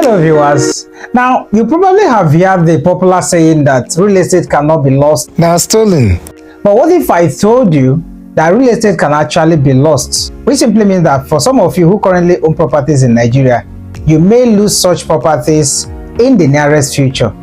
Hello viewers. Now you probably have heard the popular saying that real estate cannot be lost, now stolen. But what if I told you that real estate can actually be lost? Which simply means that for some of you who currently own properties in Nigeria, you may lose such properties in the nearest future.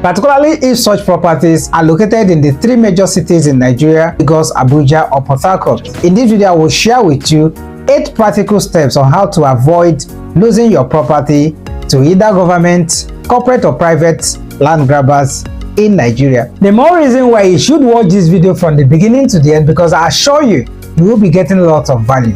Particularly if such properties are located in the three major cities in Nigeria: Lagos, Abuja, or Port Harcourt. In this video, I will share with you 8 practical steps on how to avoid losing your property to either government, corporate or private land grabbers in Nigeria. The more reason why you should watch this video from the beginning to the end, because I assure you, you will be getting lots of value.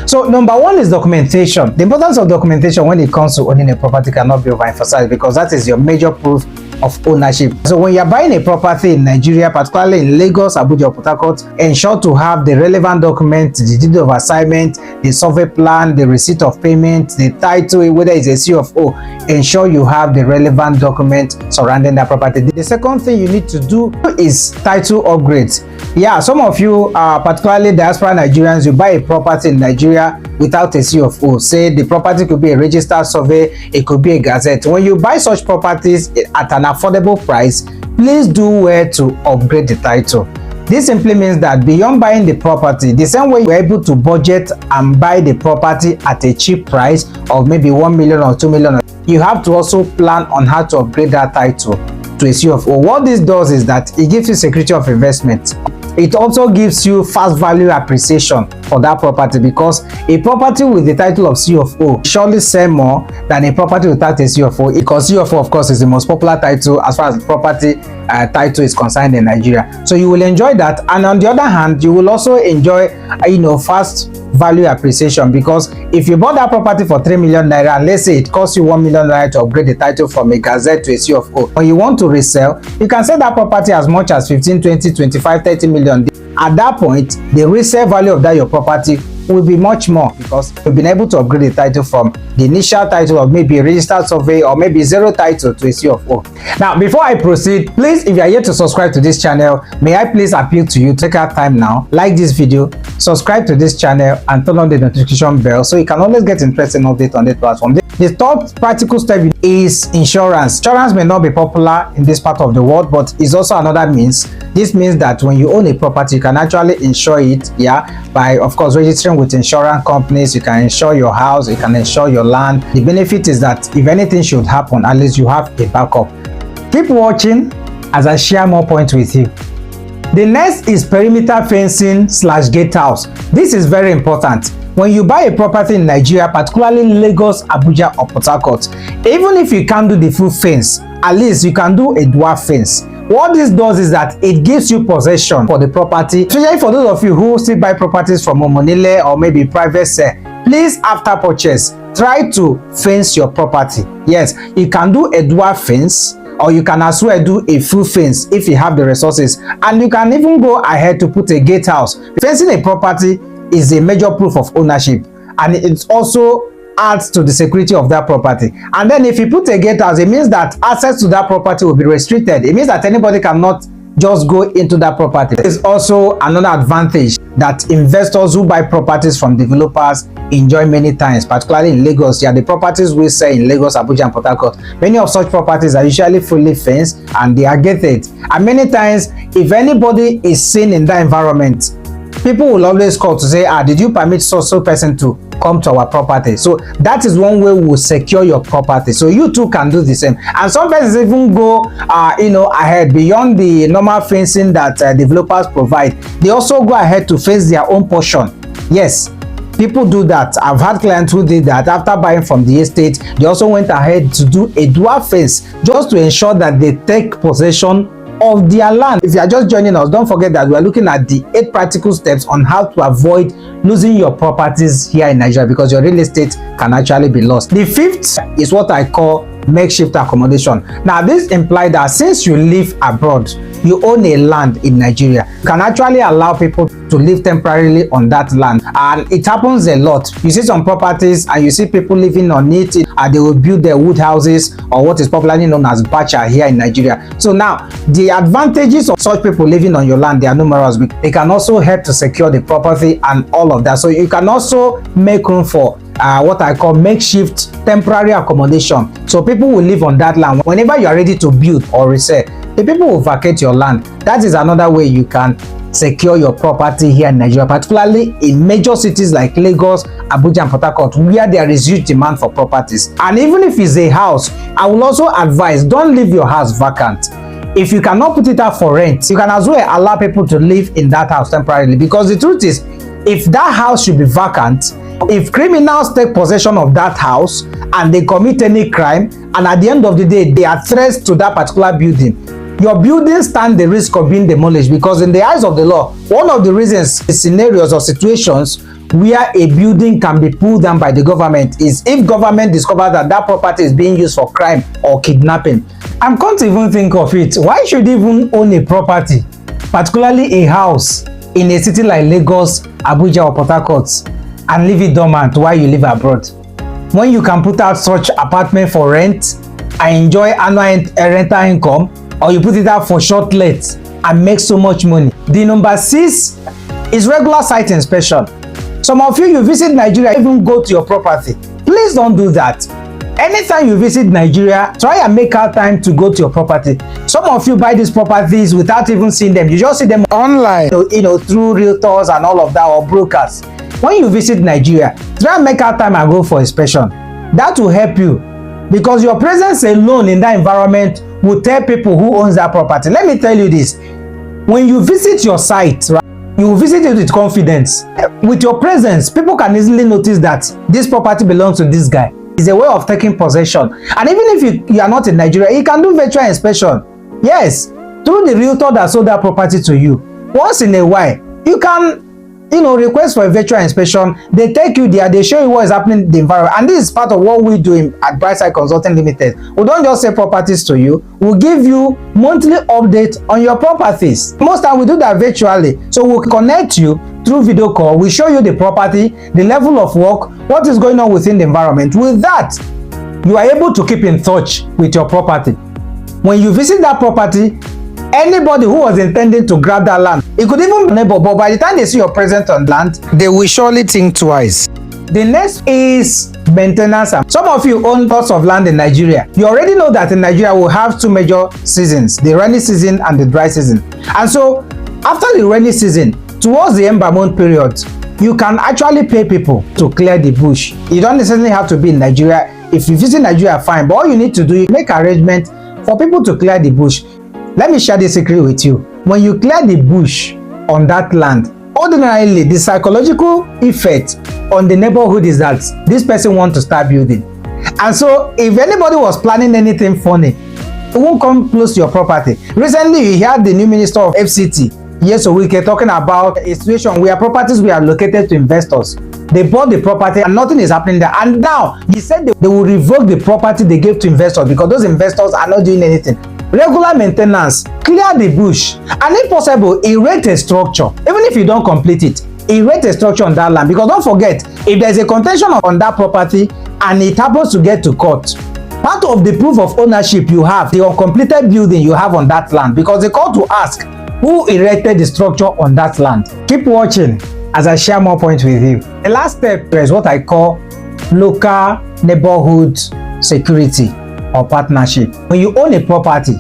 So number 1 is documentation. The importance of documentation when it comes to owning a property cannot be overemphasized, because that is your major proof of ownership. So when you're buying a property in Nigeria, particularly in Lagos, Abuja, or Port Harcourt, ensure to have the relevant documents: the deed of assignment, the survey plan, the receipt of payment, the title, whether it's a C of O. Ensure you have the relevant document surrounding that property. The second thing you need to do is title upgrades. Yeah, some of you, particularly diaspora Nigerians, you buy a property in Nigeria without a C of O. Say the property could be a registered survey, it could be a gazette. When you buy such properties at an affordable price, please do well to upgrade the title. This simply means that beyond buying the property, the same way you're able to budget and buy the property at a cheap price of maybe 1 million or 2 million, you have to also plan on how to upgrade that title to a C of O. What this does is that it gives you security of investment. It also gives you fast value appreciation for that property, because a property with the title of C of O surely sell more than a property without a C of O, because C of O, of course, is the most popular title as far as property title is concerned in Nigeria. So you will enjoy that, and on the other hand, you will also enjoy fast value appreciation, because if you bought that property for 3 million naira and let's say it costs you 1 million naira to upgrade the title from a gazette to a C of O, when you want to resell, you can sell that property as much as 15, 20, 25, 30 million. At that point, the resale value of that your property will be much more, because you've been able to upgrade the title from the initial title of maybe a registered survey or maybe zero title to a C of O. Now, before I proceed, please, if you are yet to subscribe to this channel, may I please appeal to you, take our time now, like this video, subscribe to this channel, and turn on the notification bell so you can always get interesting updates on this platform. The third practical step is insurance. Insurance may not be popular in this part of the world, but it's also another means. This means that when you own a property, you can actually insure it, by, of course, registering with insurance companies. You can insure your house, you can insure your land. The benefit is that if anything should happen, at least you have a backup. Keep watching as I share more points with you. The next is perimeter fencing / gatehouse. This is very important. When you buy a property in Nigeria, particularly Lagos, Abuja, or Port Harcourt, even if you can't do the full fence, at least you can do a dwarf fence. What this does is that it gives you possession for the property, especially for those of you who still buy properties from Omonile or maybe private sale. Please, after purchase, try to fence your property. Yes, you can do a dwarf fence, or you can as well do a full fence if you have the resources, and you can even go ahead to put a gatehouse. Fencing a property is a major proof of ownership, and it also adds to the security of that property. And then if you put a gatehouse, it means that access to that property will be restricted. It means that anybody cannot just go into that property. There is also another advantage that investors who buy properties from developers enjoy many times, particularly in Lagos. The properties we sell in Lagos, Abuja, and Port Harcourt, many of such properties are usually fully fenced and they are gated. And many times, if anybody is seen in that environment, people will always call to say, did you permit so person to come to our property? So that is one way we will secure your property. So you too can do the same. And some persons even go ahead beyond the normal fencing that developers provide. They also go ahead to fence their own portion. Yes, people do that. I've had clients who did that. After buying from the estate, they also went ahead to do a dwarf fence just to ensure that they take possession of their land. If you are just joining us, don't forget that we are looking at the 8 practical steps on how to avoid losing your properties here in Nigeria, because your real estate can actually be lost. The 5th is what I call makeshift accommodation. Now, this implies that since you live abroad, you own a land in Nigeria, you can actually allow people to live temporarily on that land, and it happens a lot. You see some properties and you see people living on it, and they will build their wood houses, or what is popularly known as bacha here in Nigeria. So now the advantages of such people living on your land, they are numerous. They can also help to secure the property and all of that. So you can also make room for what I call makeshift temporary accommodation. So people will live on that land. Whenever you are ready to build or resell, the people will vacate your land. That is another way you can secure your property here in Nigeria, particularly in major cities like Lagos, Abuja and Port Harcourt, where there is huge demand for properties. And even if it's a house, I will also advise, don't leave your house vacant. If you cannot put it out for rent, you can as well allow people to live in that house temporarily, because the truth is, if that house should be vacant, if criminals take possession of that house and they commit any crime, and at the end of the day they are threats to that particular building, your building stands the risk of being demolished, because in the eyes of the law, one of the reasons, scenarios or situations where a building can be pulled down by the government is if government discovers that that property is being used for crime or kidnapping. I can't even think of it. Why should you even own a property, particularly a house, in a city like Lagos, Abuja or Port Harcourt, and leave it dormant while you live abroad, when you can put out such apartment for rent and enjoy annual rental income, or you put it out for short let and make so much money? The number 6 is regular site inspection. Some of you visit Nigeria, even go to your property. Please don't do that. Anytime you visit Nigeria, try and make out time to go to your property. Some of you buy these properties without even seeing them. You just see them online, through realtors and all of that, or brokers. When you visit Nigeria, try and make out time and go for inspection. That will help you, because your presence alone in that environment will tell people who owns that property. Let me tell you this: when you visit your site, right, you will visit it with confidence. With your presence, people can easily notice that this property belongs to this guy. It's a way of taking possession. And even if you are not in Nigeria, you can do virtual inspection. Yes, through the realtor that sold that property to you. Once in a while, you can request for a virtual inspection. They take you there, they show you what is happening in the environment. And this is part of what we do at Brightside Consulting Limited. We don't just sell properties to you, we'll give you monthly updates on your properties. Most time we do that virtually. So we'll connect you through video call. We show you the property, the level of work, what is going on within the environment. With that, you are able to keep in touch with your property. When you visit that property, anybody who was intending to grab that land, it could even be a neighbor, but by the time they see your presence on land, they will surely think twice. The next is maintenance. Some of you own lots of land in Nigeria. You already know that in Nigeria we have two major seasons, the rainy season and the dry season. And so after the rainy season, towards the ember month period, you can actually pay people to clear the bush. You don't necessarily have to be in Nigeria. If you visit Nigeria, fine, but all you need to do is make arrangement for people to clear the bush. Let me share this secret with you. When you clear the bush on that land, ordinarily the psychological effect on the neighborhood is that this person wants to start building. And so if anybody was planning anything funny, it won't come close to your property. Recently, you heard the new minister of FCT, Wike, talking about a situation where properties were allocated to investors. They bought the property and nothing is happening there. And now he said they will revoke the property they gave to investors because those investors are not doing anything. Regular maintenance, clear the bush, and if possible, erect a structure. Even if you don't complete it, erect a structure on that land. Because don't forget, if there's a contention on that property and it happens to get to court, part of the proof of ownership you have, the uncompleted building you have on that land, because the court will ask who erected the structure on that land. Keep watching as I share more points with you. The last step is what I call local neighborhood security or partnership. When you own a property,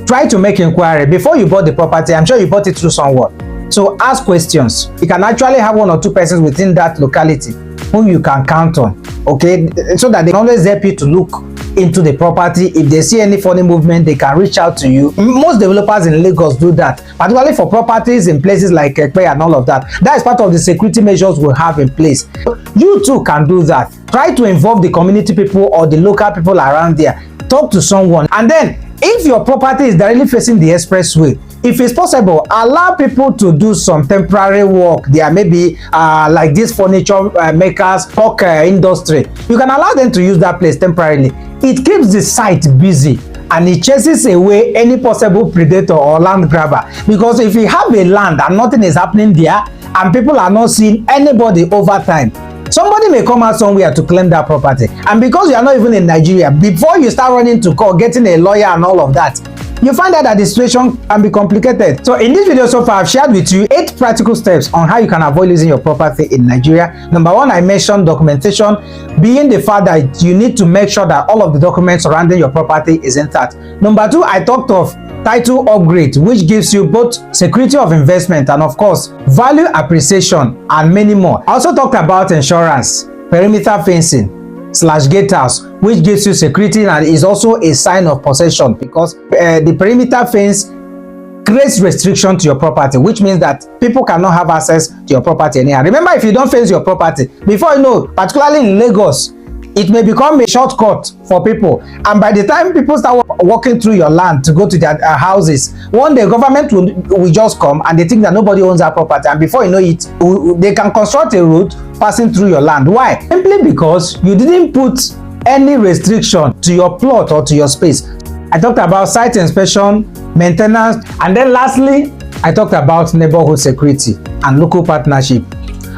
try to make inquiry before you bought the property. I'm sure you bought it through someone. So ask questions. You can actually have 1 or 2 persons within that locality whom you can count on, okay, so that they can always help you to look into the property. If they see any funny movement, they can reach out to you. Most developers in Lagos do that, particularly for properties in places like Ekpe and all of that. That is part of the security measures we have in place. You too can do that. Try to involve the community people or the local people around there. Talk to someone, and then if your property is directly facing the expressway, if it's possible, allow people to do some temporary work there. Maybe like these furniture makers, pork industry. You can allow them to use that place temporarily. It keeps the site busy and it chases away any possible predator or land grabber. Because if you have a land and nothing is happening there and people are not seeing anybody over time, somebody may come out somewhere to claim that property, and because you are not even in Nigeria, before you start running to court, getting a lawyer and all of that, you find out that the situation can be complicated. So in this video so far, I've shared with you 8 practical steps on how you can avoid losing your property in Nigeria. Number 1, I mentioned documentation, being the fact that you need to make sure that all of the documents surrounding your property is intact. Number 2, I talked of title upgrade, which gives you both security of investment and of course value appreciation and many more. I also talked about insurance, perimeter fencing / gatehouse, which gives you security and is also a sign of possession, because the perimeter fence creates restriction to your property, which means that people cannot have access to your property anyhow. Remember, if you don't fence your property, before you know, particularly in Lagos, it may become a shortcut for people, and by the time people start walking through your land to go to their houses, one day government will just come and they think that nobody owns that property, and before you know it, they can construct a road passing through your land. Why? Simply because you didn't put any restriction to your plot or to your space. I talked about site inspection, maintenance, and then lastly, I talked about neighborhood security and local partnership.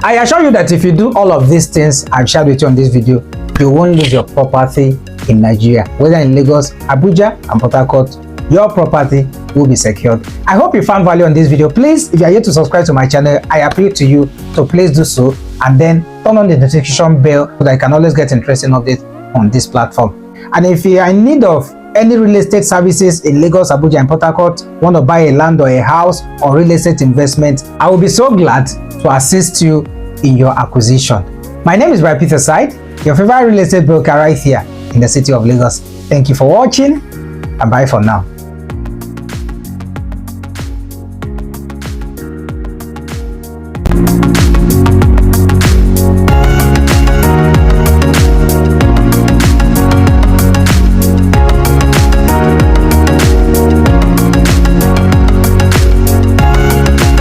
I assure you that if you do all of these things I've shared with you on this video, you won't lose your property in Nigeria. Whether in Lagos, Abuja, and Port Harcourt, your property will be secured. I hope you found value on this video. Please, if you are yet to subscribe to my channel, I appeal to you to please do so, and then turn on the notification bell so that you can always get interesting updates on this platform. And if you are in need of any real estate services in Lagos, Abuja, and Port Harcourt, want to buy a land or a house or real estate investment, I will be so glad to assist you in your acquisition. My name is Peterside, your favorite real estate broker right here in the city of Lagos. Thank you for watching, and bye for now.